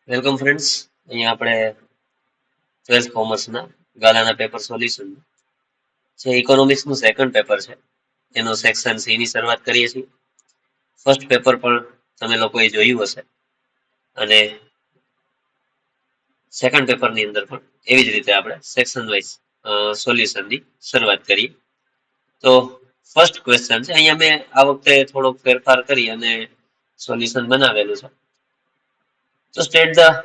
Welcome friends. અહીંયા આપણે 12th કોમર્સના ગાલાના paper solution જે ઇકોનોમિક્સનું સેકન્ડ પેપર છે એનો સેક્શન સી ની શરૂઆત કરીએ છીએ. ફર્સ્ટ પેપર પણ તમે લોકોએ જોયું હશે અને સેકન્ડ પેપરની અંદર પણ એવી જ રીતે આપણે સેક્શન વાઇઝ સોલ્યુશનની શરૂઆત કરીએ. તો ફર્સ્ટ ક્વેશ્ચન છે, અહીંયા મેં આ વખતે થોડોક ફેરફાર કરી અને સોલ્યુશન બનાવેલું છે. તો state the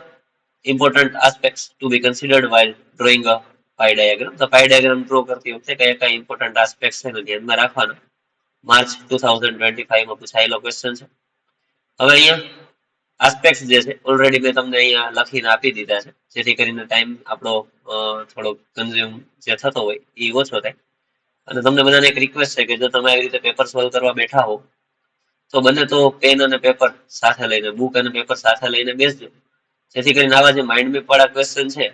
important aspects to be considered while drawing a pie diagram. તો pie diagram draw કરતી વખતે કયા કયા important aspects છે એને ધ્યાનમાં રાખવાના. માર્ચ 2025 માં પૂછાયેલો ક્વેશ્ચન છે. હવે અહીંયા aspects જે છે ઓલરેડી મેં તમને અહીંયા લખીને આપી દીધા છે, જેથી કરીને ટાઈમ આપણો થોડો કન્ઝ્યુમ જે થતો હોય એ ઓછો થાય. અને તમને બધાને એક રિક્વેસ્ટ છે કે જો તમે આવી રીતે પેપર સોલ્વ કરવા બેઠા હો તો બને તો પેન અને પેપર સાથે લઈને, બુક અને પેપર સાથે લઈને બેસજો, જેથી કરીને આવા જે માઇન્ડ મેપ વાળા ક્વેશ્ચન છે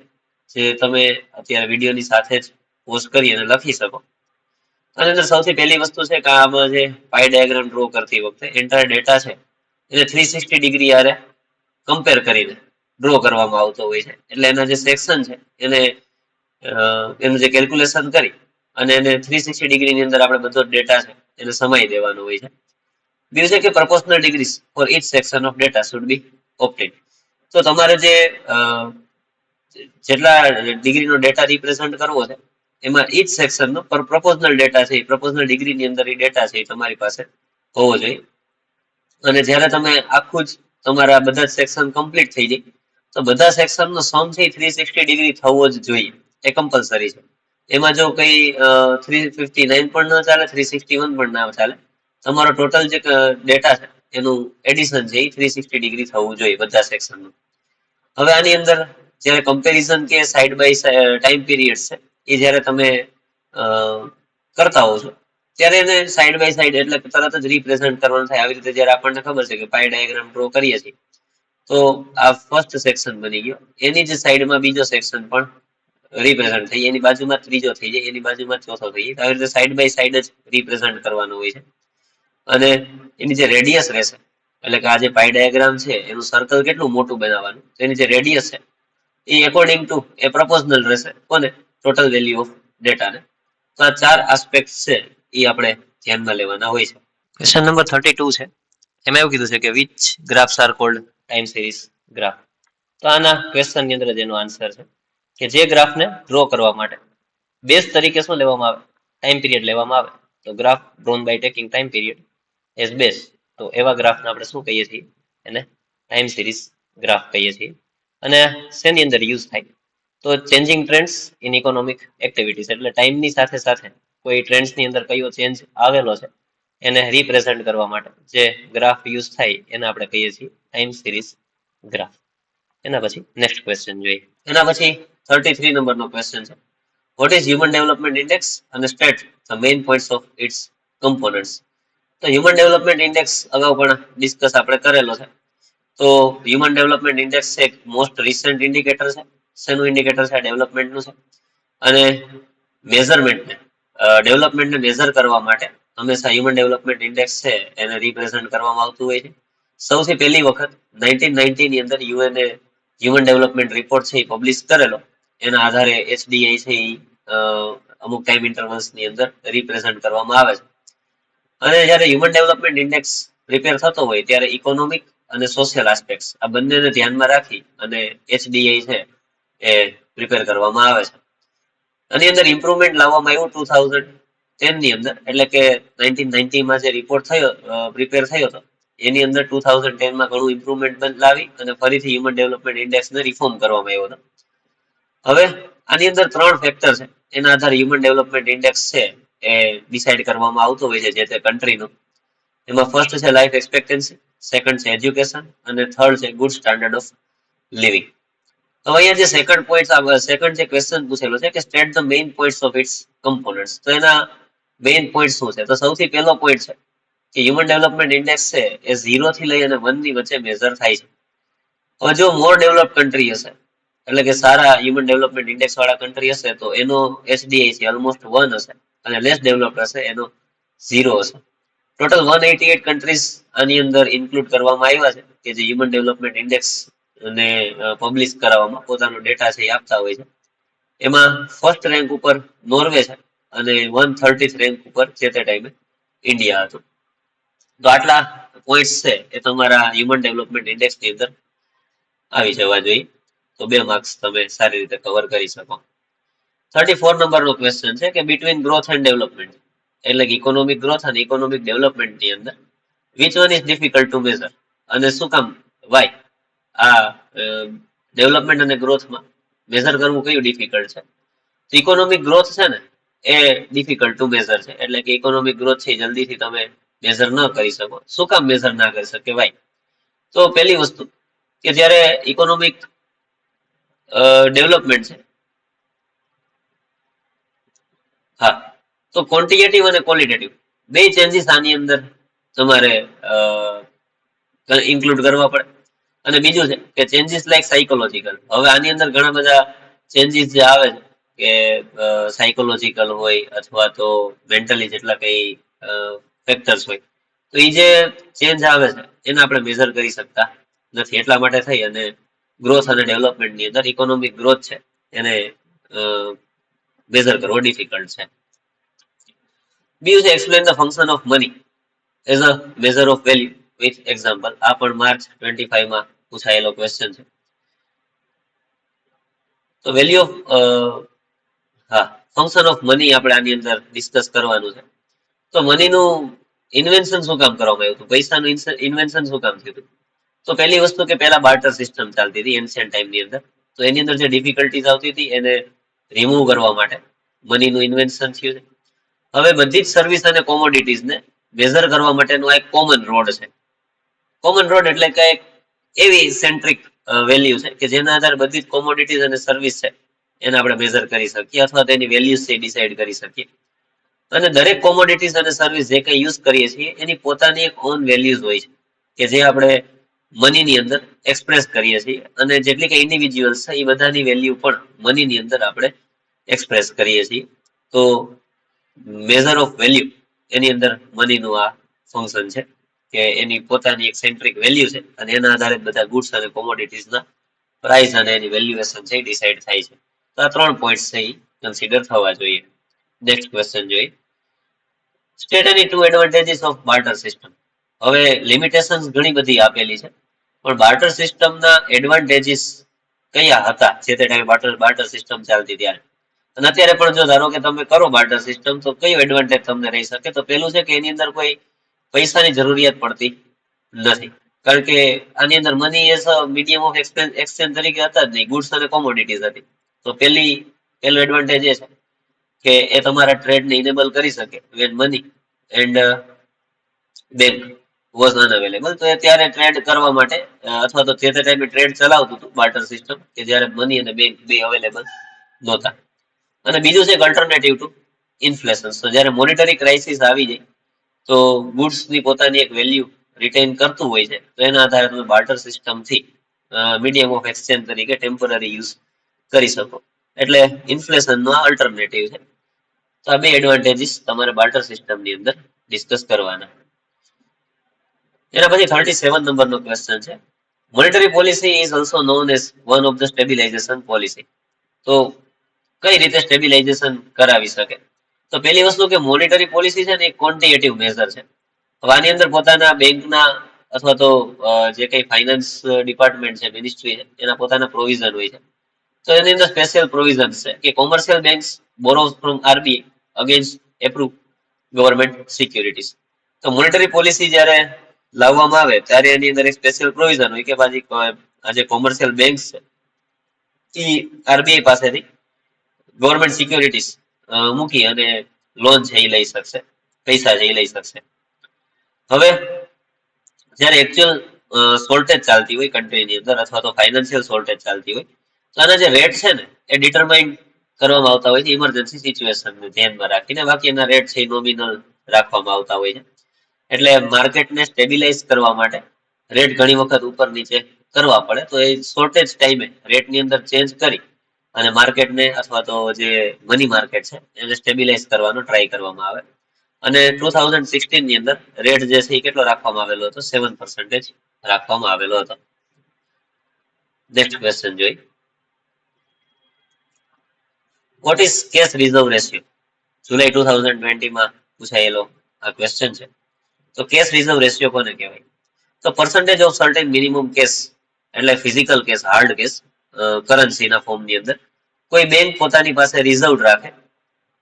જે તમે અત્યારે વિડીયોની સાથે જ પોઝ કરી અને લખી શકો. અને અંદર સૌથી પહેલી વસ્તુ છે કે આમાં જે પાઈ ડાયાગ્રામ ડ્રો કરતી વખતે એન્ટાયર ડેટા છે એને 360 ડિગ્રી આરે કમ્પેર કરીને ડ્રો કરવામાં આવતો હોય છે. એટલે એના જે સેક્શન છે એને એનું જે કેલ્ક્યુલેશન કરી અને એને 360 ડિગ્રીની અંદર આપણે બધો ડેટા છે એને સમાઈ દેવાનો હોય છે. બીજું છે કે proportional degrees for each section of data should be obtained. તો તમારે જે જેટલા ડિગ્રીનો ડેટા રિપ્રેઝન્ટ કરવો છે એમાં ઈચ સેક્શનનો પ્રપોઝનલ ડેટા છે, પ્રપોઝનલ ડિગ્રીની અંદર એ ડેટા છે એ તમારી પાસે હોવો જોઈએ. અને જ્યારે તમે આખું જ તમારા બધા જ સેક્શન કમ્પ્લીટ થઈ જાય તો બધા સેક્શનનો સમ છે 360 ડિગ્રી થવો જ જોઈએ, એ કમ્પલસરી છે. એમાં જો કઈ 359 પણ ન ચાલે, 361 પણ ના ચાલે, તમારો ટોટલ જે ડેટા છે એનું એડિશન છે એ 360 ડિગ્રી થવું જોઈએ બધા સેક્શનનું. હવે આની અંદર જ્યારે કમ્પેરિઝન કે સાઇડ બાય ટાઈમ પીરિયડ છે એ જ્યારે તમે કરતા હો છો ત્યારે એને સાઇડ બાય સાઇડ એટલે તરત જ રિપ્રેઝન્ટ કરવાનું થાય. આવી રીતે જ્યારે આપણને ખબર છે કે પાઈ ડાયાગ્રામ ડ્રો કરીએ છીએ તો આ ફર્સ્ટ સેક્શન બની ગયો, એની જ સાઈડમાં બીજો સેક્શન પણ રિપ્રેઝન્ટ થઈ, એની બાજુમાં ત્રીજો થઈ જાય, એની બાજુમાં ચોથો થઈ જાય. આવી રીતે સાઇડ બાય સાઇડ જ રિપ્રેઝન્ટ કરવાનું હોય છે. અને એની જે રેડિયસ રહેશે એટલે કે આ જે પાઈ ડાયાગ્રામ છે એનું સર્કલ કેટલું મોટું બનાવવાનું, તો એની જે રેડિયસ છે એ અકોર્ડિંગ ટુ એ પ્રપોઝનલ રહેશે કોને, ટોટલ વેલ્યુ ઓફ ડેટાને. તો આ ચાર આસ્પેક્ટ છે એ આપણે ધ્યાનમાં લેવાના હોય છે. ક્વેશ્ચન નંબર 32 છે, એમાં એવું કીધું છે કે which graphs are called time series graph. તો આના ક્વેશ્ચનની અંદર જ એનો આન્સર છે કે જે ગ્રાફને ડ્રો કરવા માટે બેઝ તરીકે શું લેવામાં આવે, ટાઈમ પીરિયડ લેવામાં આવે. તો graph drawn by taking time period as base, તો એવા ગ્રાફને આપણે શું કહીએ છીએ, એને ટાઈમ સિરીઝ ગ્રાફ કહીએ છીએ. અને શેની અંદર યુઝ થાય, તો changing trends in economic activities, એટલે ટાઈમની સાથે સાથે કોઈ ટ્રેન્ડ્સની અંદર કયો ચેન્જ આવેલો છે એને રિપ્રેઝન્ટ કરવા માટે જે ગ્રાફ યુઝ થાય એને આપણે કહીએ છીએ ટાઈમ સિરીઝ ગ્રાફ. એના પછી નેક્સ્ટ ક્વેશ્ચન જોઈએ. એના પછી 33 નંબરનો ક્વેશ્ચન છે, what is human development index અને state the main points of its components. તો હ્યુમન ડેવલપમેન્ટ ઇન્ડેક્સ અગાઉ પણ ડિસ્કસ આપણે કરેલો છે. તો હ્યુમન ડેવલપમેન્ટ ઇન્ડેક્સ છે મોસ્ટ રિસન્ટ ઇન્ડિકેટર છે. શેનું ઇન્ડિકેટર છે? ડેવલપમેન્ટનું છે. અને મેઝરમેન્ટને, ડેવલપમેન્ટને મેઝર કરવા માટે હંમેશા હ્યુમન ડેવલપમેન્ટ ઇન્ડેક્સ છે એને રિપ્રેઝન્ટ કરવામાં આવતું હોય છે. સૌથી પહેલી વખત 1990 ની અંદર યુએનએ હ્યુમન ડેવલપમેન્ટ રિપોર્ટ છે એ પબ્લિશ કરેલો. એના આધારે એચડીઆઈ છે એ અમુક ટાઈમ ઇન્ટરવલ્સની અંદર રિપ્રેઝન્ટ કરવામાં આવે છે. અને જ્યારે હ્યુમન ડેવલપમેન્ટ ઇન્ડેક્સ પ્રિપેર થતો હોય ત્યારે ઇકોનોમિક અને સોશિયલ આસ્પેક્ટ્સ આ બંનેને ધ્યાનમાં રાખી અને એચડીઆઈ છે એ પ્રિપેર કરવામાં આવે છે. આની અંદર ઇમ્પ્રુવમેન્ટ લાવવામાં આવ્યું 2010 ની અંદર, એટલે કે 1990 માં જે રિપોર્ટ થયો પ્રિપેર થયો હતો એની અંદર 2010 માં ઘણું ઇમ્પ્રુવમેન્ટ લાવી અને ફરીથી હ્યુમન ડેવલપમેન્ટ ઇન્ડેક્સને રિફોર્મ કરવામાં આવ્યો હતો. હવે આની અંદર 3 ફેક્ટર છે એના આધારે હ્યુમન ડેવલપમેન્ટ ઇન્ડેક્સ છે એ ડિસાઇડ કરવામાં આવતો હોય છે જે તે કન્ટ્રીનો. એમાં ફર્સ્ટ છે લાઈફ એક્સપેક્ટન્સી, સેકન્ડ છે એજ્યુકેશન અને થર્ડ છે ગુડ સ્ટાન્ડર્ડ ઓફ લિવિંગ. તો અહીંયા જે સેકન્ડ જે ક્વેશ્ચન પૂછેલો છે કે state the main points of its components, તો એના મેઇન પોઈન્ટ શું છે? તો સૌથી પહેલો પોઈન્ટ છે કે હ્યુમન ડેવલપમેન્ટ ઇન્ડેક્સ છે એ 0 થી લઈ અને 1 ની વચ્ચે મેઝર થાય છે. હવે જો મોર ડેવલપ કન્ટ્રી હશે એટલે કે સારા હ્યુમન ડેવલપમેન્ટ ઇન્ડેક્સ વાળા કન્ટ્રી હશે તો એનો એચડીઆઈ છે ઓલમોસ્ટ 1 હશે અને લેસ ડેવલપ્ડ હશે એનો 0 હશે. ટોટલ 188 કન્ટ્રીઝ આની અંદર ઇન્ક્લુડ કરવામાં આવ્યા છે કે જે હ્યુમન ડેવલપમેન્ટ ઇન્ડેક્સ ને પબ્લિશ કરાવવામાં પોતાનો ડેટા છે એ આપતા હોય છે. એમાં ફર્સ્ટ રેન્ક ઉપર નોર્વે છે અને 130th રેન્ક ઉપર જે તે ટાઈમે ઇન્ડિયા હતું. તો આટલા પોઈન્ટ્સ છે એ તમારા હ્યુમન ડેવલપમેન્ટ ઇન્ડેક્સ ની અંદર આવી જવા જોઈએ. તો 2 માર્ક્સ તમે સારી રીતે કવર કરી શકો. 34 નંબરનો ક્વેશ્ચન છે કે બિટવીન ગ્રોથ એન્ડ ડેવલપમેન્ટ, એટલે કે ઇકોનોમિક ગ્રોથ અને ઇકોનોમિક ડેવલપમેન્ટ ની અંદર which one is difficult to measure, અને શું કામ, વાય આ ડેવલપમેન્ટ અને ગ્રોથમાં મેઝર કરવું કયું ડિફિકલ્ટ છે? તો ઇકોનોમિક ગ્રોથ છે ને એ ડિફિકલ્ટ ટુ મેઝર છે, એટલે કે ઇકોનોમિક ગ્રોથ છે જલ્દીથી તમે મેઝર ન કરી શકો. શું કામ મેઝર ના કરી શકે વાય? તો પહેલી વસ્તુ કે જ્યારે ઇકોનોમિક ડેવલપમેન્ટ છે, હા, તો ક્વોન્ટિટેટિવ અને ક્વોલિટેટિવ બે ચેન્જીસ આની અંદર તમારે ઇન્ક્લુડ કરવા પડે. અને બીજું છે કે ચેન્જીસ લાઈક સાયકોલોજીકલ. હવે આની અંદર ઘણા બધા ચેન્જીસ જે આવે છે કે સાયકોલોજીકલ હોય અથવા તો મેન્ટલી જેટલા કઈ ફેક્ટર્સ હોય, તો એ જે ચેન્જ આવે છે એને આપણે મેઝર કરી શકતા નથી. એટલા માટે થઈ અને ગ્રોથ અને ડેવલપમેન્ટની અંદર ઇકોનોમિક ગ્રોથ છે એને મેઝર કરવો ડિફિકલ્ટ છે. બીજું છે explain the function of money as a measure of value with example. આ પણ માર્ચ 25 માં પૂછાયેલો ક્વેશ્ચન છે. તો વેલ્યુ ઓફ હા, ફંક્શન ઓફ મની આપણે આની અંદર ડિસ્કસ કરવાનું છે. તો મનીનું ઇન્વેન્શન શું કામ કરવામાં આવ્યું હતું? પૈસાનું ઇન્વેન્શન શું કામ થયું હતું? તો પહેલી વસ્તુ કે પહેલા બાર્ટર સિસ્ટમ ચાલતી હતી એન્શિયન્ટ ટાઈમની અંદર. તો એની અંદર જે ડિફિકલ્ટીઝ આવતી હતી એને રિમૂવ કરવા માટે મનીનું ઇન્વેન્શન થયું છે. હવે બધી જ સર્વિસ અને કોમોડિટીઝને મેઝર કરવા માટેનો એક કોમન રોડ છે. કોમન રોડ એટલે કે એવી સેન્ટ્રિક વેલ્યુ છે કે જેના આધારે બધી જ કોમોડિટીઝ અને સર્વિસ છે એને આપણે મેઝર કરી શકીએ અથવા તેની વેલ્યુઝ છે ડિસાઈડ કરી શકીએ. અને દરેક કોમોડિટીઝ અને સર્વિસ જે કંઈ યુઝ કરીએ છીએ એની પોતાની એક ઓન વેલ્યુઝ હોય છે કે જે આપણે મનીની અંદર એક્સપ્રેસ કરીએ છીએ. અને જેટલી કે ઇન્ડિવિજ્યુઅલ્સ છે એ બધાની વેલ્યુ પણ મનીની અંદર આપણે એક્સપ્રેસ કરીએ છીએ. તો મેઝર ઓફ વેલ્યુ એની અંદર મનીનું આ ફંક્શન છે કે એની પોતાની એક સેન્ટ્રિક વેલ્યુ છે અને એના આધારે બધા ગુડ્સ અને કોમોડિટીઝના પ્રાઇસ અને એની વેલ્યુએશન છે ડિસાઈડ થાય છે. તો આ 3 પોઈન્ટ્સ છે એ કન્સિડર થવા જોઈએ. નેક્સ્ટ ક્વેશ્ચન જોઈએ. State any 2 advantages of barter system. હવે લિમિટેશન્સ ઘણી બધી આપેલી છે, પણ બાર્ટર સિસ્ટમના એડવાન્ટેજીસ કયા હતા જે તે ટાઈમે બાર્ટર સિસ્ટમ ચાલતી ત્યારે? અને અત્યારે પણ જો ધારો કે તમે કરો બાર્ટર સિસ્ટમ તો કયું એડવાન્ટેજ તમને રહી શકે? તો પેલું છે કે એની અંદર કોઈ પૈસાની જરૂરિયાત પડતી નથી, કારણ કે આની અંદર money as a medium of exchange તરીકે હતા જ નહીં, ગુડ્સ અને કોમોડિટીઝ હતી. તો પેલું એડવાન્ટેજ એ છે કે એ તમારા ટ્રેડને ઇનેબલ કરી શકે when money and bank was unavailable. તો ત્યારે ટ્રેડ કરવા માટે અથવા તો જે તે ટાઈમે ટ્રેડ ચલાવતું હતું બાર્ટર સિસ્ટમ કે જ્યારે મની અને બેંક બે અવેલેબલ નહોતા. અને બીજું છે અલ્ટરનેટિવ ટુ ઇન્ફ્લેશન. તો જ્યારે મોનેટરી ક્રાઇસિસ આવી જાય તો ગુડ્સ ની પોતાની એક વેલ્યુ રિટેન કરતું હોય છે, તો એના આધારે તમે બાર્ટર સિસ્ટમથી મીડિયમ ઓફ એક્સચેન્જ તરીકે ટેમ્પરરી યુઝ કરી શકો. એટલે ઇન્ફ્લેશનનો અલ્ટરનેટિવ છે. તો આ બે એડવાન્ટેજીસ તમારે બાર્ટર સિસ્ટમની અંદર ડિસ્કસ કરવાના. એના પછી 37 નંબરનો ક્વેશ્ચન છે. Monetary policy is also known as one of the stabilisation policy. તો કઈ રીતે સ્ટેબિલાઇઝેશન કરાવી શકે? તો પહેલી વસ્તુ કે મોનેટરી પોલિસી છે ને એક ક્વોન્ટિટેટિવ મેઝર છે. હવે આની અંદર પોતાના બેંકના અથવા તો જે કઈ ફાઇનાન્સ ડિપાર્ટમેન્ટ છે, મિનિસ્ટ્રી છે, એના પોતાના પ્રોવિઝન હોય છે. તો એની અંદર સ્પેશિયલ પ્રોવિઝન છે કે commercial banks borrows from RBI against approve government securities. તો મોનેટરી પોલિસી જ્યારે લાવવામાં આવે ત્યારે એની અંદર એક સ્પેશિયલ પ્રોવિઝન હોય કે પાછી આ જે કોમર્શિયલ બેંક્સ છે એ આરબીઆઈ પાસેથી ગવર્મેન્ટ સિક્યોરિટીઝ મૂકી અને લોન છે એ લઈ શકશે, પૈસા છે એ લઈ શકશે. હવે જ્યારે એકચ્યુઅલ શોર્ટેજ ચાલતી હોય કન્ટ્રીની અંદર અથવા તો ફાઇનાન્શિયલ શોર્ટેજ ચાલતી હોય તો આના જે રેટ છે ને એ ડિટરમાઇન કરવામાં આવતા હોય છે ઇમરજન્સી સિચ્યુએશનને ધ્યાનમાં રાખીને. બાકી એના રેટ છે નોમિનલ રાખવામાં આવતા હોય છે. એટલે માર્કેટને સ્ટેબિલાઇઝ કરવા માટે રેટ ઘણી વખત ઉપર નીચે કરવા પડે. તો એ શોર્ટેજ ટાઈમે રેટની અંદર ચેન્જ કરી અને માર્કેટને અથવા તો જે મની માર્કેટ છે એને સ્ટેબિલાઇઝ કરવાનો ટ્રાય કરવામાં આવે. અને 2016 ની અંદર રેટ જે છે એ કેટલો રાખવામાં આવેલો હતો? 7% રાખવામાં આવેલો હતો. નેક્સ્ટ ક્વેશ્ચન જોઈ. What is cash reserve ratio? જુલાઈ 2020 માં પૂછાયેલો આ ક્વેશ્ચન છે. તો કેશ રિઝર્વ રેશિયો કોને કહેવાય? તો percentage of certain minimum cash, એટલે ફિઝિકલ કેશ, હાર્ડ કેશ, કરન્સીના ફોર્મની અંદર કોઈ બેંક પોતાની પાસે રિઝર્વ રાખે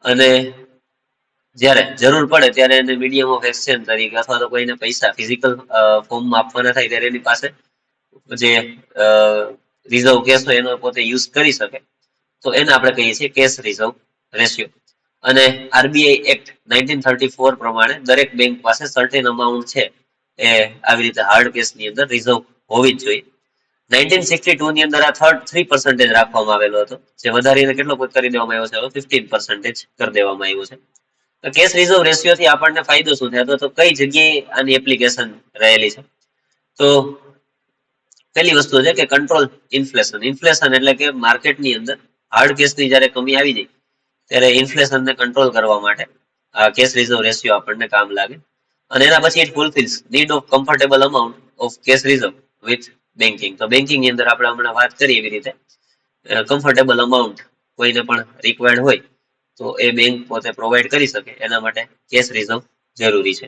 અને જ્યારે જરૂર પડે ત્યારે એને મીડિયમ ઓફ એક્સચેન્જ તરીકે અથવા તો કોઈને પૈસા ફિઝિકલ ફોર્મમાં આપવાના થાય ત્યારે એની પાસે જે રિઝર્વ કેશ હોય એનો પોતે યુઝ કરી શકે, તો એને આપણે કહીએ છીએ કેશ રિઝર્વ રેશિયો. અને આરબીઆઈ એક્ટ 1934 પ્રમાણે દરેક બેંક પાસે સર્ટેન અમાઉન્ટ છે એ આવી રીતે હાર્ડ કેશની અંદર રિઝર્વ હોવી જ જોઈએ. 1962 ની અંદર આ 3% રાખવામાં આવેલો હતો, જે વધારીને કેટલો કરી દેવામાં આવ્યો છે? 15% કરી દેવામાં આવ્યો છે. તો કેશ રિઝર્વ રેશિયો થી આપણને ફાયદો શું થાય? તો કઈ જગ્યાએ આની એપ્લિકેશન રહેલી છે? તો પહેલી વસ્તુ છે કે કંટ્રોલ ઇન્ફ્લેશન. ઇન્ફ્લેશન એટલે કે માર્કેટની અંદર હાર્ડ કેશની જ્યારે કમી આવી જાય ત્યારે ઇન્ફ્લેશનને કંટ્રોલ કરવા માટે આ કેશ રિઝર્વ રેશિયો આપણને કામ લાગે. અને એના પછી it fulfills need of comfortable amount of cash reserve with banking. તો બેન્કિંગ ની અંદર આપણે હમણાં વાત કરી એવી રીતે કમ્ફર્ટેબલ અમાઉન્ટ કોઈને પણ રિક્વાયર્ડ હોય તો એ બેંક પોતે પ્રોવાઈડ કરી શકે, એના માટે કેશ રિઝર્વ જરૂરી છે.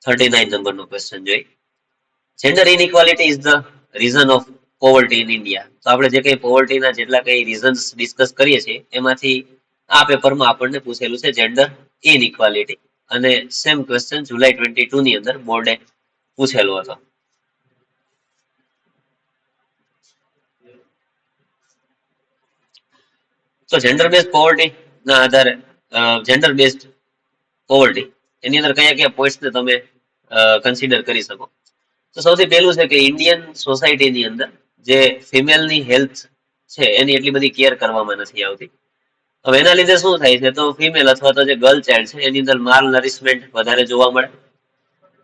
39 નંબરનો ક્વેશ્ચન જોઈ. Gender inequality is the reason of poverty in India. તો આપણે જે કઈ પોવર્ટીના જેટલા કઈ રીઝન્સ ડિસ્કસ કરીએ છીએ એમાંથી આ પેપરમાં આપણને પૂછેલું છે જેન્ડર ઇનઇક્વાલિટી. અને સેમ ક્વેશ્ચન જુલાઈ 22 ની અંદર બોર્ડે પૂછેલો હતો. તો જેન્ડર બેઝ પોવર્ટી ના આધારે જેન્ડર બેઝડ પોવર્ટી એની અંદર કયા કયા પોઈન્ટ્સને તમે કન્સિડર કરી શકો? તો સૌથી પહેલું છે કે ઇન્ડિયન સોસાયટીની અંદર જે ફિમેલની હેલ્થ છે એની એટલી બધી કેર કરવામાં નથી આવતી. હવે એના લીધે શું થાય છે? તો ફિમેલ અથવા તો જે ગર્લ ચાઇલ્ડ છે એની અંદર માલ નરિશમેન્ટ વધારે જોવા મળે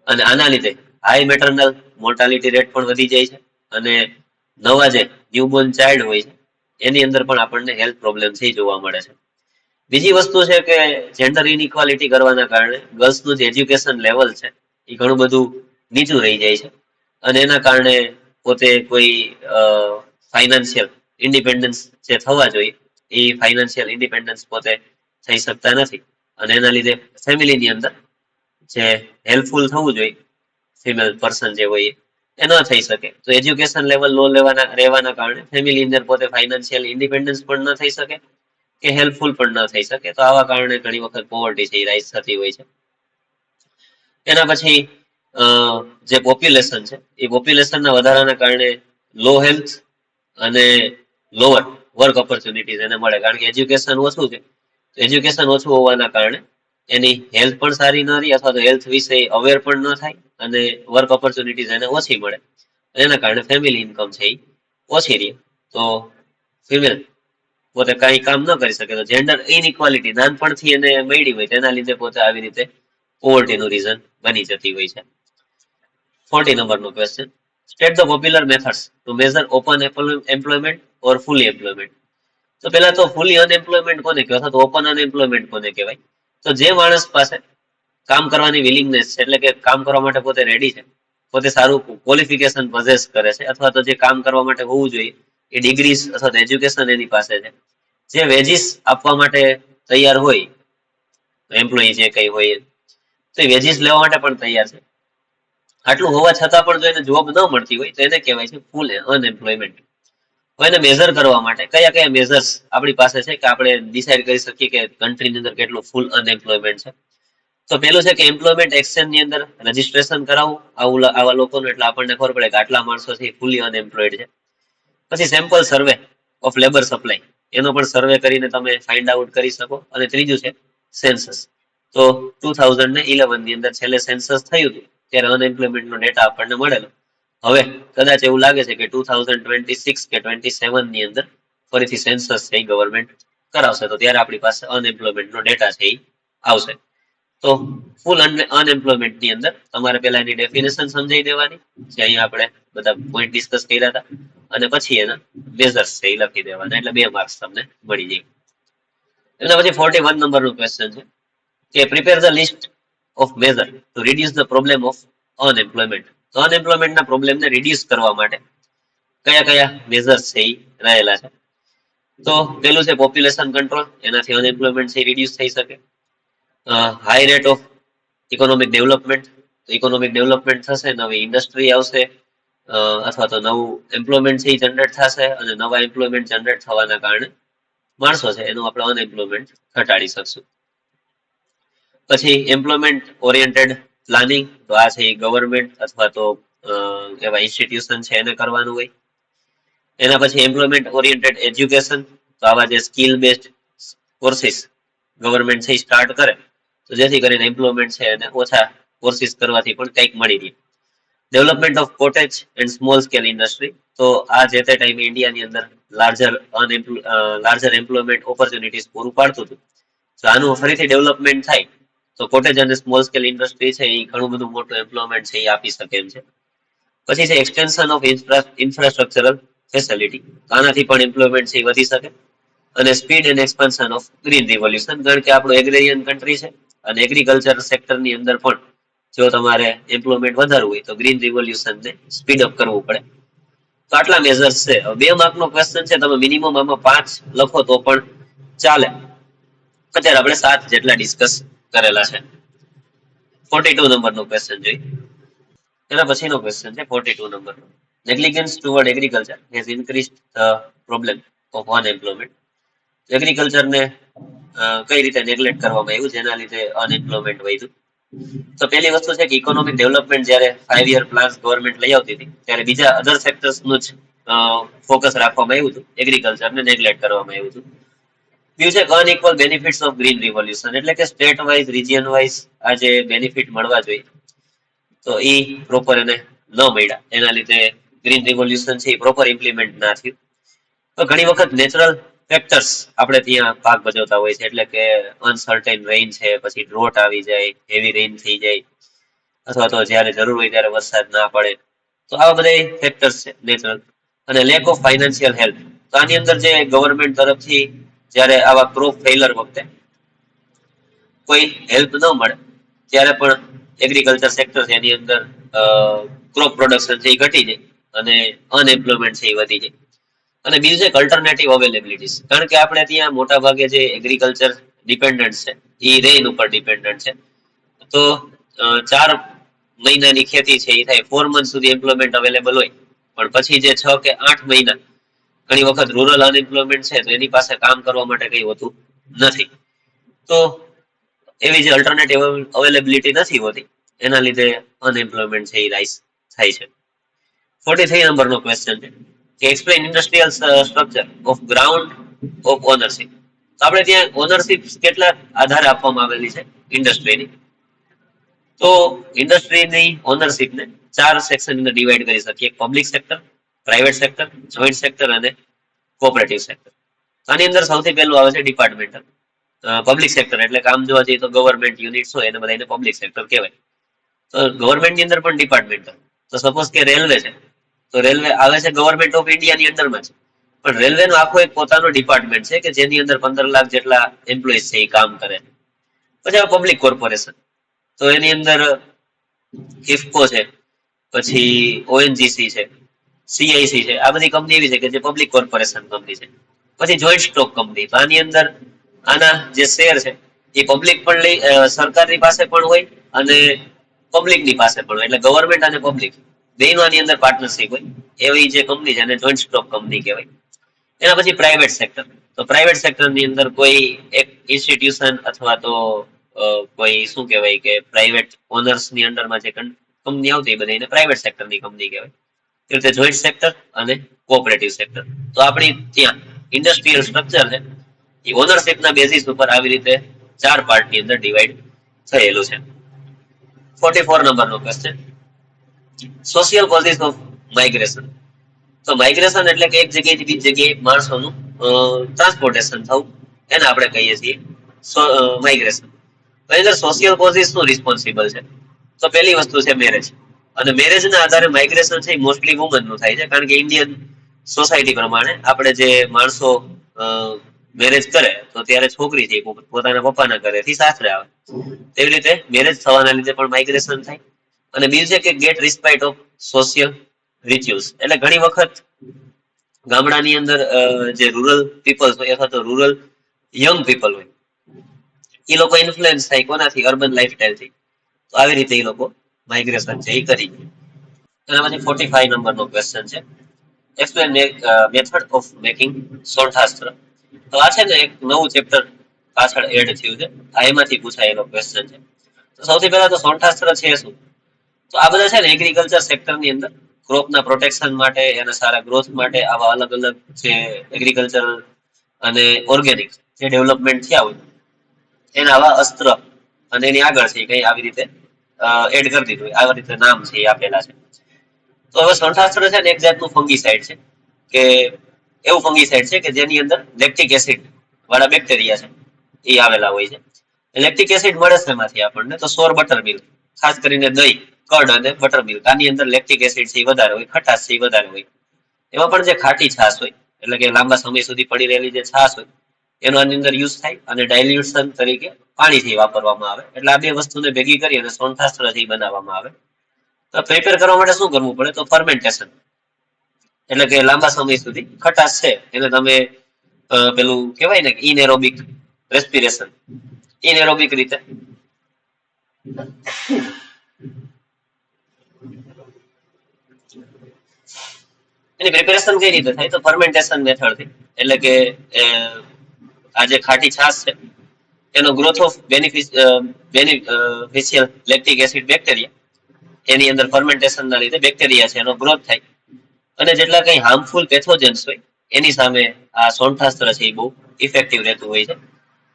અને આના લીધે હાઈ મેટર્નલ મોર્ટાલિટી રેટ પણ વધી જાય છે અને નવા જે ન્યૂબોર્ન ચાઇલ્ડ હોય છે એની અંદર પણ આપણને હેલ્થ પ્રોબ્લેમ થઈ જોવા મળે છે. બીજી વસ્તુ છે કે જેન્ડર ઇનઇક્વાલિટી કરવાના કારણે ગર્લ્સનું જે એજ્યુકેશન લેવલ છે એ ઘણું બધું નીચું રહી જાય છે અને એના કારણે પોતે કોઈ ફાઇનાન્શિયલ ઇન્ડિપેન્ડન્સ જે થવા જોઈએ એ ફાઇનાન્શિયલ ઇન્ડિપેન્ડન્સ પોતે થઈ શકતા નથી અને એના લીધે ફેમિલીની અંદર જે હેલ્પફુલ થવું જોઈએ ફિમેલ પર્સન જે હોય એ ન થઈ શકે. તો એજ્યુકેશન લેવલ લો રહેવાના કારણે ફેમિલી અંદર પોતે ફાઇનાન્શિયલ ઇન્ડિપેન્ડન્સ પણ ન થઈ શકે કે હેલ્પફુલ પણ ન થઈ શકે. તો આવા કારણે ઘણી વખત પોવર્ટી છે રાઈઝ થતી હોય છે. એના પછી જે પોપ્યુલેશન છે એ પોપ્યુલેશનના વધારાના કારણે લો હેલ્થ અને લોઅર વર્ક ઓપોર્ચ્યુનિટીઝ એને મળે, કારણ કે એજ્યુકેશન ઓછું છે. એજ્યુકેશન ઓછું હોવાના કારણે એની હેલ્થ પણ સારી ન રહી અથવા તો હેલ્થ વિશે અવેર પણ ન થાય અને વર્ક ઓપોર્ચ્યુનિટીઝ એને ઓછી મળે. એના કારણે ફેમિલી ઇન્કમ છે એ ઓછી રહી. તો ફિમેલ પોતે કઈ કામ ન કરી શકે. તો જેન્ડર ઇનઇક્વાલિટી નાનપણથી એને મળી હોય તેના લીધે પોતે આવી રીતે પોવર્ટીનું રીઝન બની જતી હોય છે. 40 નંબરનો question. State the popular methods to measure open employment or fully employment. તો પેલા તો ફુલી અનએમ્પ્લોયમેન્ટ કોને કહેવાય અથવા તો ઓપન અનએમ્પ્લોયમેન્ટ કોને કહેવાય? તો જે માણસ પાસે કામ કરવાની વિલિંગનેસ છે, એટલે કે કામ કરવા માટે પોતે રેડી છે, પોતે સારું ક્વોલિફિકેશન પોઝેસ કરે છે અથવા તો જે કામ કરવા માટે હોવું જોઈએ એ ડિગ્રીઝ અથવા તો એજ્યુકેશન એની પાસે છે, જે વેજીસ આપવા માટે તૈયાર હોય એમ્પ્લોયી જે કઈ હોય તો એ વેજીસ લેવા માટે પણ તૈયાર છે. આટલું હોવા છતાં પણ જો એને જોબ ન મળતી હોય તો એને કહેવાય છે ફૂલ અનએમ્પ્લોયમેન્ટ. એને મેઝર કરવા માટે કયા કયા મેઝર્સ આપણી પાસે છે કે આપણે ડિસાઈડ કરી શકીએ કે કન્ટ્રીની અંદર કેટલું ફૂલ અનએમ્પ્લોયમેન્ટ છે? તો પેલું છે કે એમ્પ્લોયમેન્ટ એક્સચેન્જ ની અંદર રજીસ્ટ્રેશન કરાવવું આવા લોકોનું, એટલે આપણને ખબર પડે કે આટલા માણસો છે ફૂલી અનએમ્પ્લોયડ છે. પછી sample survey of labour supply, એનો પણ સર્વે કરીને તમે ફાઇન્ડ આઉટ કરી શકો. અને ત્રીજું છે સેન્સસ. તો 2011 ની અંદર છેલ્લે સેન્સસ થયું હતું ત્યારે અનએમ્પ્લોયમેન્ટ નો ડેટા આપણને મળેલો. હવે કદાચ એવું લાગે છે કે 2026 કે 27 ની અંદર ફરીથી સેન્સસ છે ગવર્મેન્ટ કરાવશે, તો ત્યારે આપણી પાસે અનએમ્પ્લોયમેન્ટ નો ડેટા છે એ આવશે. તો ફૂલ અનએમ્પ્લોયમેન્ટ ની અંદર તમારે પેલા એની ડેફિનેશન સમજાવી દેવાની, જે અહીંયા આપણે બધા પોઈન્ટ ડિસ્કસ કર્યા હતા, અને પછી એના મેઝર્સ છે એ લખી દેવાના, એટલે 2 માર્ક્સ તમને મળી જાય. એના પછી 41 નંબરનો ક્વેશ્ચન છે કે prepare the list of measure to reduce the problem of unemployment. તો અનએમ્પ્લોયમેન્ટના પ્રોબ્લેમને રિડ્યુસ કરવા માટે કયા કયા મેઝર્સ છે એ રહેલા છે. તો પેલું છે પોપ્યુલેશન કંટ્રોલ, એનાથી અનએમ્પ્લોયમેન્ટ છે રિડ્યુસ થઈ શકે. High rate of economic development, economic development થશે, નવી ઇન્ડસ્ટ્રી આવશે, અથવા તો નવું એમ્પ્લોયમેન્ટ છે એ જનરેટ થશે, અને નવા એમ્પ્લોયમેન્ટ જનરેટ થવાના કારણે માણસો છે એનું આપણે અનએમ્પ્લોયમેન્ટ ઘટાડી શકશું. પછી એમ્પ્લોયમેન્ટ ઓરિએન્ટેડ પ્લાનિંગ, તો આ છે ગવર્મેન્ટ અથવા તો એવા ઇન્સ્ટિટ્યુશન છે એને કરવાનું હોય. એના પછી એમ્પ્લોયમેન્ટ ઓરિએન્ટેડ એજ્યુકેશન, તો આવા જે સ્કિલ બેઝડ કોર્સિસ ગવર્મેન્ટ છે સ્ટાર્ટ કરે, તો જેથી કરીને એમ્પ્લોયમેન્ટ છે એને ઓછા કોર્સિસ કરવાથી પણ કંઈક મળી રહે. Development of cottage and small scale industry, તો આ જે તે ટાઈમે ઇન્ડિયાની અંદર લાર્જર એમ્પ્લોયમેન્ટ ઓપોર્ચ્યુનિટીઝ પૂરું પાડતું હતું. તો આનું ફરીથી ડેવલપમેન્ટ થાય તો કોટેજ અને સ્મોલ સ્કેલ ઇન્ડસ્ટ્રી છે એ ઘણું બધું મોટું એમ્પ્લોયમેન્ટ છે એ આપી શકે એમ છે. પછી છે એક્સટેન્શન ઓફ ઇન્ફ્રાસ્ટ્રક્ચરલ ફેસિલિટી, આનાથી પણ એમ્પ્લોયમેન્ટ છે વધી શકે. અને speed and expansion of green revolution, કારણ કે આપણું એગ્રેરિયન કન્ટ્રી છે અને એગ્રીકલ્ચર સેક્ટરની અંદર પણ જો તમારે એમ્પ્લોયમેન્ટ વધારવું હોય તો ગ્રીન રિવોલ્યુશનને સ્પીડ અપ કરવું પડે. તો આટલા મેઝર્સ છે. 2 માર્કનો ક્વેશ્ચન છે, તમે મિનિમમ આમાં 5 લખો તો પણ ચાલે. અત્યારે આપણે 7 જેટલા ડિસ્કસ કરેલા છે. 42 નંબરનો ક્વેશ્ચન જોઈએ. એના પછીનો ક્વેશ્ચન છે 42 નંબરનો. Negligence toward agriculture has increased the problem of unemployment. એગ્રીકલ્ચરને કઈ રીતે નેગ્લેક્ટ કરવામાં આવ્યું જેના લીધે અનએમ્પ્લોયમેન્ટ વધ્યું. તો પહેલી વસ્તુ છે કે ઇકોનોમિક ડેવલપમેન્ટ જ્યારે 5 યર પ્લાન્સ ગવર્મેન્ટ લઈ આવતી હતી ત્યારે બીજા અધર સેક્ટર્સનું જ ફોકસ રાખવામાં આવ્યું હતું, એગ્રીકલ્ચરને નેગ્લેક્ટ કરવામાં આવ્યું હતું. બીજું છે unequal benefits of green revolution, એટલે કે સ્ટેટ વાઇઝ રિજિયન વાઇઝ આ જે બેનિફિટ મળવા જોઈએ તો એ પ્રોપર એને ન મળ્યા, એના લીધે ગ્રીન રિવોલ્યુશન છે એ પ્રોપર ઇમ્પ્લિમેન્ટ ના થયું. તો ઘણી વખત નેચરલ ફેક્ટર્સ આપણે ત્યાં ભાગ ભજવતા હોય છે, એટલે કે અનસર્ટેન રેઇન છે, પછી ડ્રોટ આવી જાય, હેવી રેઇન થઈ જાય, અથવા તો જ્યારે જરૂર હોય ત્યારે વરસાદ ના પડે. તો આવા બધા ફેક્ટર્સ છે નેચરલ. અને લેક ઓફ ફાઇનાન્શિયલ હેલ્પ, તો આની અંદર જે ગવર્મેન્ટ તરફથી જ્યારે આવા ક્રોપ ફેલર વખતે કોઈ હેલ્પ ન મળે ત્યારે પણ એગ્રીકલ્ચર સેક્ટર છે એની અંદર ક્રોપ પ્રોડક્શન છે એ ઘટી જાય અને અનએમ્પ્લોયમેન્ટ છે એ વધી જાય. અને બીજું છે અલ્ટરનેટિવ અવેલેબિલિટીઝ, કારણ કે આપણે ત્યાં મોટા ભાગે જે એગ્રીકલ્ચર ડિપેન્ડન્ટ છે એ રેઇન ઉપર ડિપેન્ડન્ટ છે. તો 4 મહિનાની ખેતી છે એ થાય, 4 મંથ સુધી એમ્પ્લોયમેન્ટ અવેલેબલ હોય, પણ પછી જે 6 કે 8 મહિના ઘણી વખત રૂરલ અનએમ્પ્લોયમેન્ટ છે તો એની પાસે કામ કરવા માટે કઈ હોતું નથી. તો એવી જે અલ્ટરનેટિવ અવેલેબિલિટી નથી હોતી એના લીધે અનએમ્પ્લોયમેન્ટ છે એ રાઇઝ થાય છે. 43 નંબરનો ક્વેશ્ચન છે કે explain industrial structure of ground of ownership. તો આપણે ત્યાં ઓનરશિપ કેટલા આધારે આપવામાં આવેલી છે ઇન્ડસ્ટ્રીની. તો ઇન્ડસ્ટ્રીની ઓનરશિપને 4 સેક્શન અંદર ડિવાઈડ કરી શકીએ: public sector, private sector, joint sector અને કોઓપરેટિવ સેક્ટર. આની અંદર સૌથી પહેલું આવે છે ડિપાર્ટમેન્ટલ. પબ્લિક સેક્ટર એટલે કામ જોવા જઈએ તો ગવર્મેન્ટ યુનિટ્સ હોય એને બધાને પબ્લિક સેક્ટર કહેવાય. તો ગવર્મેન્ટની અંદર પણ ડિપાર્ટમેન્ટલ, તો સપોઝ કે રેલવે છે તો રેલવે આવે છે ગવર્મેન્ટ ઓફ ઇન્ડિયાની અંડરમાં છે, પણ રેલવેનો આખો એક પોતાનો ડિપાર્ટમેન્ટ છે કે જેની અંદર 15 લાખ જેટલા એમ્પ્લોઈઝ છે એ કામ કરે. પછી આ પબ્લિક કોર્પોરેશન, તો એની અંદર ઇફકો છે, પછી ઓએનજીસી છે, સીઆઈસી છે, આ બધી કંપની એવી છે કે જે પબ્લિક કોર્પોરેશન કંપની છે. પછી જોઈન્ટ સ્ટોક કંપની, તો આની અંદર આના જે શેર છે એ પબ્લિક પણ લઈ, સરકારની પાસે પણ હોય અને પબ્લિકની પાસે પણ હોય, એટલે ગવર્મેન્ટ અને પબ્લિક બેનો આની અંદર પાર્ટનરશિપ હોય, એવી જે કંપની છે એને જોઈન્ટ સ્ટોક કંપની કહેવાય. એના પછી પ્રાઇવેટ સેક્ટર, તો પ્રાઇવેટ સેક્ટરની અંદર કોઈ એક ઇન્સ્ટિટ્યુશન અથવા તો કોઈ શું કહેવાય કે પ્રાઇવેટ ઓનર્સની અંડરમાં જે કંપની આવતી એ બધી પ્રાઇવેટ સેક્ટરની કંપની કહેવાય. એ રીતે જોઈન્ટ સેક્ટર અને કોઓપરેટિવ સેક્ટર. તો આપણી ત્યાં ઇન્ડસ્ટ્રીયલ સ્ટ્રક્ચર છે એ ઓનરશિપના બેઝિસ ઉપર આવી રીતે 4 પાર્ટની અંદર ડિવાઈડ થયેલું છે. 44 નંબરનો question, social causes of migration. તો માઇગ્રેશન એટલે કે એક જગ્યાએથી બીજી જગ્યાએ માણસોનું ટ્રાન્સપોર્ટેશન થવું, એને આપણે કહીએ છીએ માઇગ્રેશન. એની અંદર સોશિયલ કોઝિસ નું રિસ્પોન્સિબલ છે. તો પહેલી વસ્તુ છે મેરેજ, અને મેરેજના આધારે માઇગ્રેશન છે મોસ્ટલી વુમનનું થાય છે, કારણ કે ઇન્ડિયન સોસાયટી પ્રમાણે આપણે જે માણસો મેરેજ કરે તો ત્યારે છોકરી છે પોતાના પપ્પાના ઘરેથી સાસરે આવે, તેવી રીતે મેરેજ થવાના લીધે પણ માઇગ્રેશન થાય. અને બીજું છે કે ગેટ રિસ્પાઇટ ઓફ સોશિયલ રિચ્યુઅલ્સ એટલે ઘણી વખત ગામડાની અંદર જે રૂરલ પીપલ્સ હોય અથવા તો રૂરલ યંગ પીપલ હોય એ લોકો ઇન્ફ્લુઅન્સ થાય કોનાથી અર્બન લાઈફસ્ટાઈલથી. તો આવી રીતે એ લોકો માઇગ્રેશન છે એ કરી. એના પછી 45 નંબરનો ક્વેશ્ચન છે એક્સપ્લેન મેથડ ઓફ મેકિંગ સોલ્થાસ્ત્ર. તો આ છે ને એક નવું ચેપ્ટર પાછળ એડ થયું છે, આ એમાંથી પૂછાયેલો ક્વેશ્ચન છે. તો સૌથી પહેલા તો સોલ્થાસ્ત્ર છે શું? તો આ બધા છે ને એગ્રીકલ્ચર સેક્ટરની અંદર ક્રોપના પ્રોટેક્શન માટે, એના સારા ગ્રોથ માટે આવા અલગ અલગ જે એગ્રીકલ્ચર અને ઓર્ગેનિક જે ડેવલપમેન્ટ થયા હોય એના આવા અસ્ત્ર અને એની આગળ છે કઈ આવી રીતે એડ કરી દીધું, આવી રીતે નામ છે એ આપેલા છે. તો હવે સોલ્થાસ્ત્ર છે ને એક જાતનું ફંગીસાઇડ છે કે એવું ફંગીસાઇડ છે કે જેની અંદર લેક્ટિક એસિડ વાળા બેક્ટેરિયા છે એ આવેલા હોય છે. લેક્ટિક એસિડ મળે છે એમાંથી આપણને તો સોર બટર મિલ્ક, ખાસ કરીને દહીં, કર્ડ અને બટર મિલ્ક, આની અંદર લેક્ટિક એસિડ છે એ વધારે હોય, ખટાશ છે એ વધારે હોય. એમાં પણ જે ખાટી છાશ હોય એટલે કે લાંબા સમય સુધી પડી રહેલી જે છાશ હોય એનો આની અંદર યુઝ થાય અને ડાયલ્યુશન તરીકે પાણીથી વાપરવામાં આવે. એટલે આ બે વસ્તુને ભેગી કરી અને સોલ્થાસ્ત્રથી બનાવવામાં આવે. તો પ્રિપેર કરવા માટે શું કરવું પડે? તો ફર્મેન્ટેશન, એટલે કે લાંબા સમય સુધી ખટાશ છે એને તમે પેલું કહેવાય ને ઇનએરોબિક રેસ્પિરેશન, ઇનએરોબિક રીતે એની પ્રિપેરેશન કઈ રીતે થાય? તો ફર્મેન્ટેશન મેથડથી. એટલે કે આ જે ખાટી છાશ છે એનો growth of beneficial lactic acid bacteria, એની અંદર ફર્મેન્ટેશનના લીધે બેક્ટેરિયા છે એનો ગ્રોથ થાય અને જેટલા કઈ હાર્મફુલ પેથોજન્સ હોય એની સામે આ સોલ્થાસ્ત્ર છે એ બહુ ઇફેક્ટિવ રહેતું હોય છે.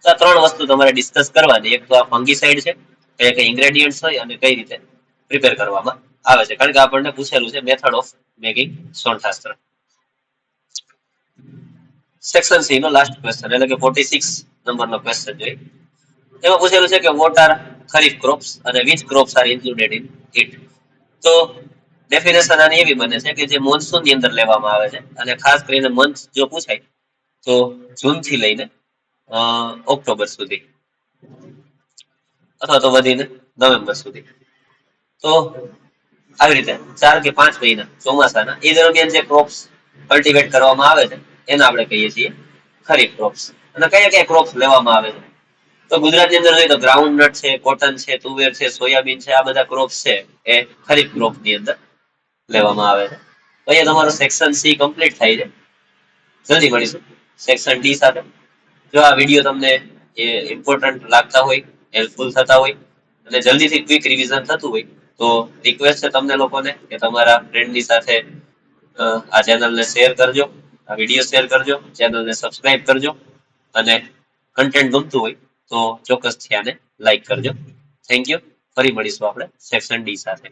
તો આ ત્રણ વસ્તુ તમારે ડિસ્કસ કરવાની. એક તો આ ફંગીસાઇડ છે, કયા કઈ ઇન્ગ્રેડિયન્ટ્સ હોય અને કઈ રીતે પ્રિપેર કરવામાં આવે છે, કારણ કે આપણને પૂછેલું છે મેથડ ઓફ મેકિંગ સોલ્થાસ્ત્ર. સેક્શન સી નો લાસ્ટ ક્વેશ્ચન એટલે કે 46 નંબરનો ક્વેશ્ચન જોઈએ. એમાં પૂછેલું છે કે વોટ આર ખરીફ ક્રોપ્સ અને which crops are included in it. તો ડેફિનેશન આની એવી બને છે કે જે મોન્સૂન ની અંદર લેવામાં આવે છે અને ખાસ કરીને મંથ જો પૂછાય તો જૂન થી લઈને ઓક્ટોબર સુધી અથવા તો વધીને નવેમ્બર સુધી. તો આવી રીતે 4 કે 5 મહિના ચોમાસાના એ દરમિયાન જે ક્રોપ્સ કલ્ટિવેટ કરવામાં આવે છે એને આપણે કહીએ છીએ ખરીફ ક્રોપ્સ. અને કયા કયા ક્રોપ્સ લેવામાં આવે છે? તો ગુજરાતની અંદર જોઈએ તો ગ્રાઉન્ડ નટ છે, કોટન છે, તુવેર છે, સોયાબીન છે, આ બધા ક્રોપ્સ છે એ ખરીફ ક્રોપ ની અંદર લેવામાં આવે છે. તો અહીંયા તમારું સેક્શન સી કમ્પ્લીટ થાય છે. જલ્દી મળીશું સેક્શન ડી સાથે. જો આ વિડીયો તમને ઇમ્પોર્ટન્ટ લાગતા હોય, હેલ્પફુલ થતા હોય અને જલ્દીથી ક્વિક રિવિઝન થતું હોય તો રિક્વેસ્ટ છે તમને લોકોને કે તમારા ફ્રેન્ડની સાથે આ ચેનલને શેર કરજો, આ વિડીયો શેર કરજો, ચેનલને સબસ્ક્રાઇબ કરજો અને કન્ટેન્ટ ગમતું હોય તો ચોક્કસથી આને લાઈક કરજો. Thank you. ફરી મળીશું આપણે સેક્શન ડી સાથે.